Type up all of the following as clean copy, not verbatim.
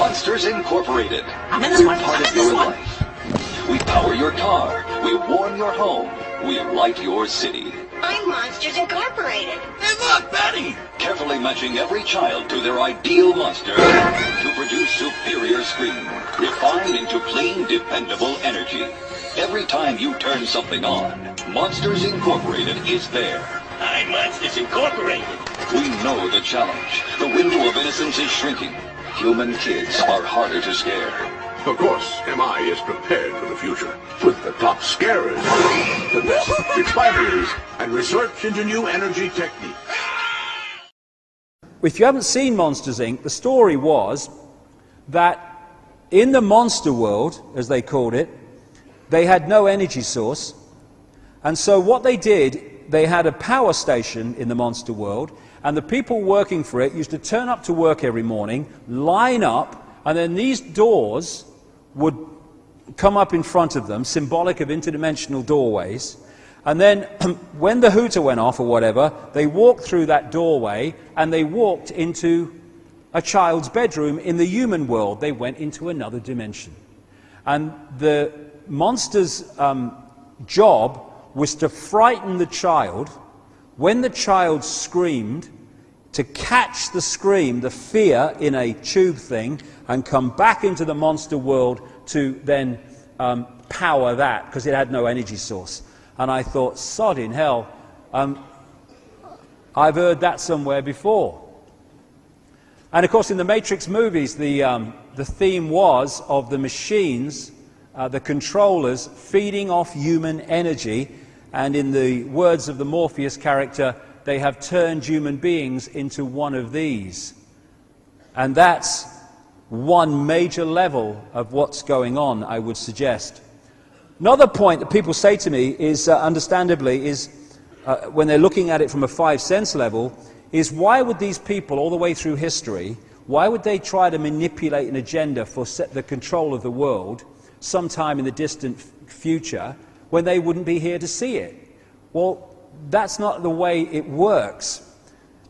Monsters Incorporated. I'm in this one. We're part of your life. We power your car. We warm your home. We light your city. I'm Monsters Incorporated. Hey, look, Betty! Carefully matching every child to their ideal monster to produce superior scream, refined into clean, dependable energy. Every time you turn something on, Monsters Incorporated is there. I'm Monsters Incorporated. We know the challenge. The window of innocence is shrinking. Human kids are harder to scare. Of course, MI is prepared for the future. With the top scarers, the best refineries, and research into new energy techniques. If you haven't seen Monsters, Inc., the story was that in the monster world, as they called it, they had no energy source. And so what they did, they had a power station in the monster world, and the people working for it used to turn up to work every morning, line up, and then these doors would come up in front of them, symbolic of interdimensional doorways. And then when the hooter went off or whatever, they walked through that doorway and they walked into a child's bedroom in the human world. They went into another dimension. And the monster's job was to frighten the child. When the child screamed, to catch the scream, the fear, in a tube thing, and come back into the monster world to then power that, because it had no energy source. And I thought, sod in hell, I've heard that somewhere before. And of course in the Matrix movies, the theme was of the machines, the controllers, feeding off human energy, and in the words of the Morpheus character, they have turned human beings into one of these. And that's one major level of what's going on, I would suggest. Another point that people say to me is, understandably, is when they're looking at it from a five-sense level, is why would these people, all the way through history, why would they try to manipulate an agenda for the control of the world sometime in the distant future when they wouldn't be here to see it? Well, that's not the way it works.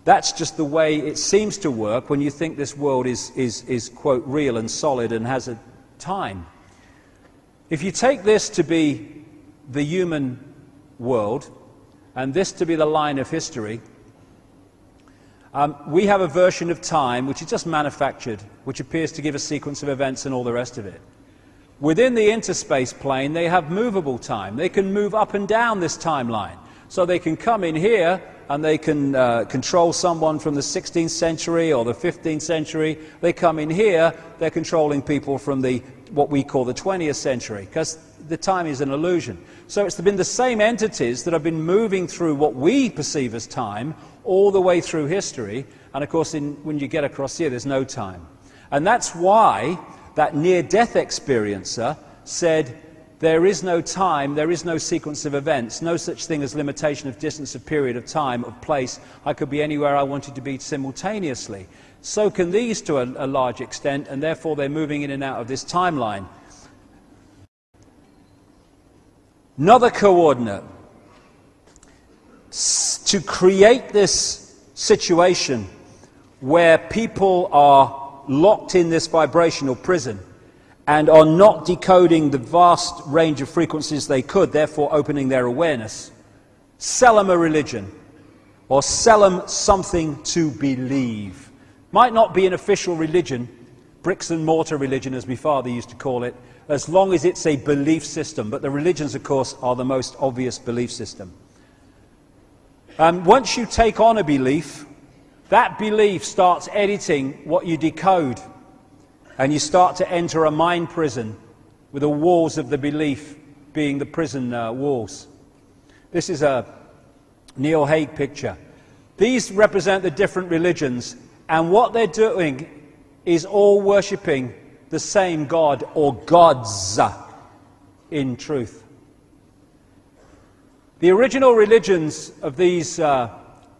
That's just the way it seems to work when you think this world is quote, real and solid and has a time. If you take this to be the human world, and this to be the line of history, we have a version of time which is just manufactured, which appears to give a sequence of events and all the rest of it. Within the interspace plane, they have movable time. They can move up and down this timeline. So they can come in here and they can control someone from the 16th century or the 15th century. They come in here, they're controlling people from what we call the 20th century, because the time is an illusion. So it's been the same entities that have been moving through what we perceive as time all the way through history. And of course, when you get across here, there's no time. And that's why that near-death experiencer said, there is no time, there is no sequence of events, no such thing as limitation of distance, of period, of time, of place. I could be anywhere I wanted to be simultaneously. So can these to a large extent, and therefore they're moving in and out of this timeline. Another coordinate. To create this situation where people are locked in this vibrational prison and are not decoding the vast range of frequencies they could, therefore opening their awareness, sell them a religion, or sell them something to believe. Might not be an official religion, bricks and mortar religion as my father used to call it, as long as it's a belief system. But the religions, of course, are the most obvious belief system. Once you take on a belief, that belief starts editing what you decode. And you start to enter a mind prison with the walls of the belief being the prison walls. This is a Neil Haig picture. These represent the different religions, and what they're doing is all worshipping the same God or gods in truth. The original religions of these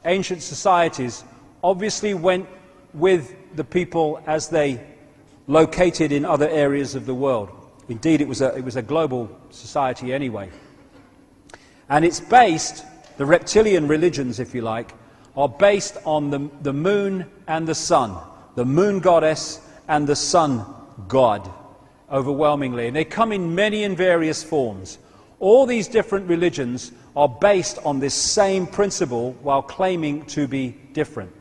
ancient societies obviously went with the people as they located in other areas of the world. Indeed, it was a global society anyway. And it's based, the reptilian religions, if you like, are based on the moon and the sun. The moon goddess and the Son God, overwhelmingly. And they come in many and various forms. All these different religions are based on this same principle while claiming to be different.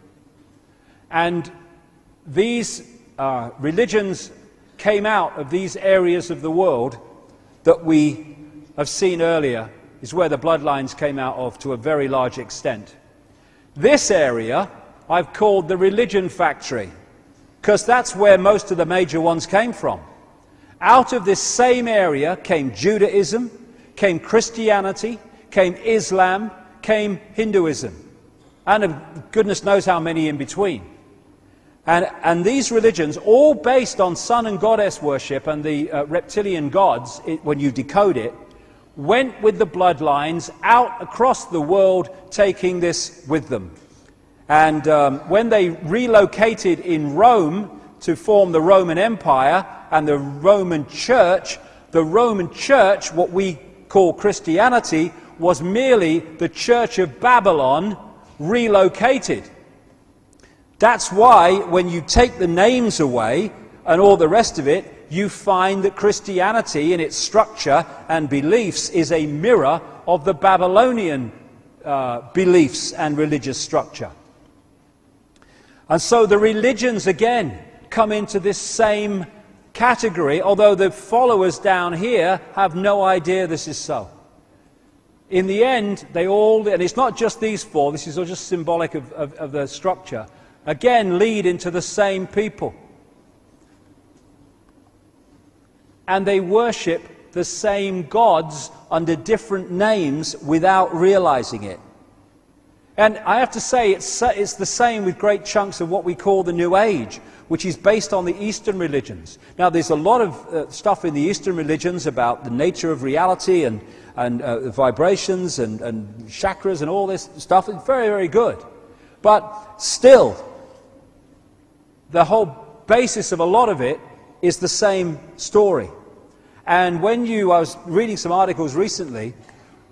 And these religions came out of these areas of the world that we have seen earlier, is where the bloodlines came out of to a very large extent. This area I've called the religion factory, because that's where most of the major ones came from. Out of this same area came Judaism, came Christianity, came Islam, came Hinduism, and goodness knows how many in between. And these religions, all based on sun and goddess worship and the reptilian gods, when you decode it, went with the bloodlines out across the world, taking this with them. And when they relocated in Rome to form the Roman Empire and the Roman Church, what we call Christianity, was merely the Church of Babylon relocated. That's why when you take the names away and all the rest of it, you find that Christianity in its structure and beliefs is a mirror of the Babylonian beliefs and religious structure. And so the religions again come into this same category, although the followers down here have no idea this is so. In the end, they all, and it's not just these four, this is all just symbolic of the structure, again lead into the same people. And they worship the same gods under different names without realizing it. And I have to say, it's the same with great chunks of what we call the New Age, which is based on the Eastern religions. Now, there's a lot of stuff in the Eastern religions about the nature of reality and vibrations and chakras and all this stuff. It's very, very good. But still, the whole basis of a lot of it is the same story. And I was reading some articles recently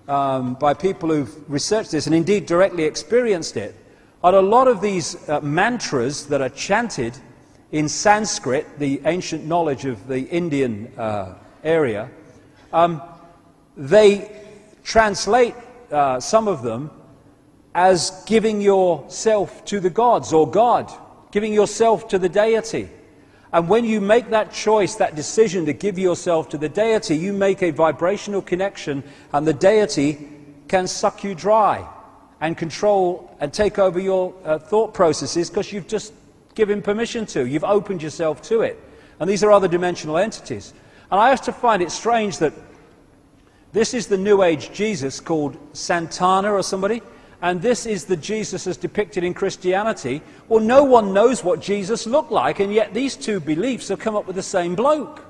by people who've researched this and indeed directly experienced it, and a lot of these mantras that are chanted in Sanskrit, the ancient knowledge of the Indian area, they translate some of them as giving yourself to the gods or God, giving yourself to the deity. And when you make that choice, that decision to give yourself to the deity, you make a vibrational connection, and the deity can suck you dry and control and take over your thought processes because you've just given permission to. You've opened yourself to it. And these are other dimensional entities. And I have to find it strange that this is the New Age Jesus called Santana or somebody, and this is the Jesus as depicted in Christianity. Well, no one knows what Jesus looked like, and yet these two beliefs have come up with the same bloke.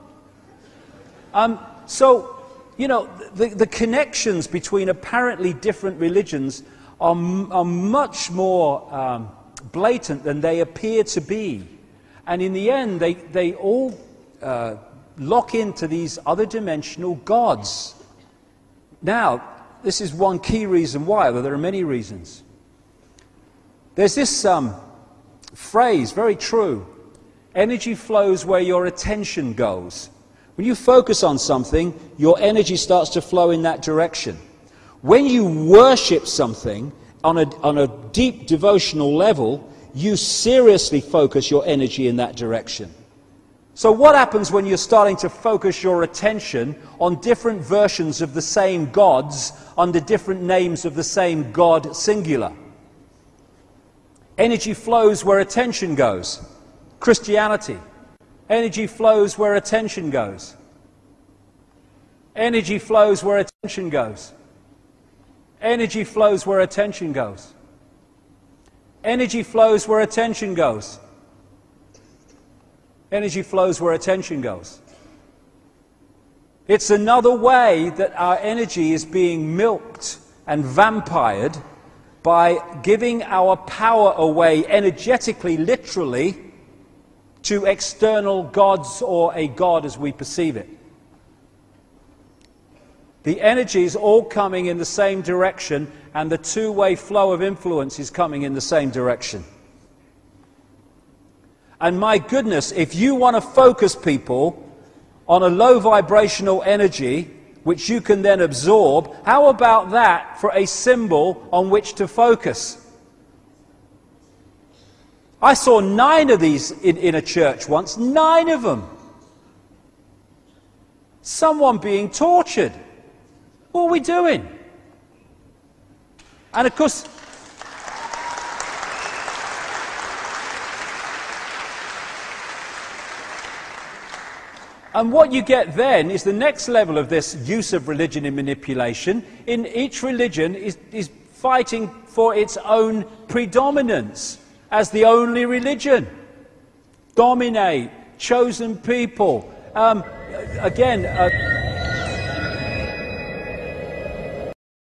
So, you know, the connections between apparently different religions are much more blatant than they appear to be. And in the end, they all lock into these other dimensional gods. Now, this is one key reason why, though there are many reasons. There's this phrase, very true: energy flows where your attention goes. When you focus on something, your energy starts to flow in that direction. When you worship something on a deep devotional level, you seriously focus your energy in that direction. So what happens when you're starting to focus your attention on different versions of the same gods under different names of the same God singular? Energy flows where attention goes. Christianity. Energy flows where attention goes. Energy flows where attention goes. Energy flows where attention goes. Energy flows where attention goes. Energy flows where attention goes. It's another way that our energy is being milked and vampired by giving our power away energetically, literally, to external gods or a god as we perceive it. The energy is all coming in the same direction, and the two-way flow of influence is coming in the same direction. And my goodness, if you want to focus people on a low vibrational energy, which you can then absorb, how about that for a symbol on which to focus? I saw 9 of these in a church once, 9 of them. Someone being tortured. What are we doing? And of course, and what you get then is the next level of this use of religion in manipulation. In each religion is fighting for its own predominance as the only religion. Dominate, chosen people. Again,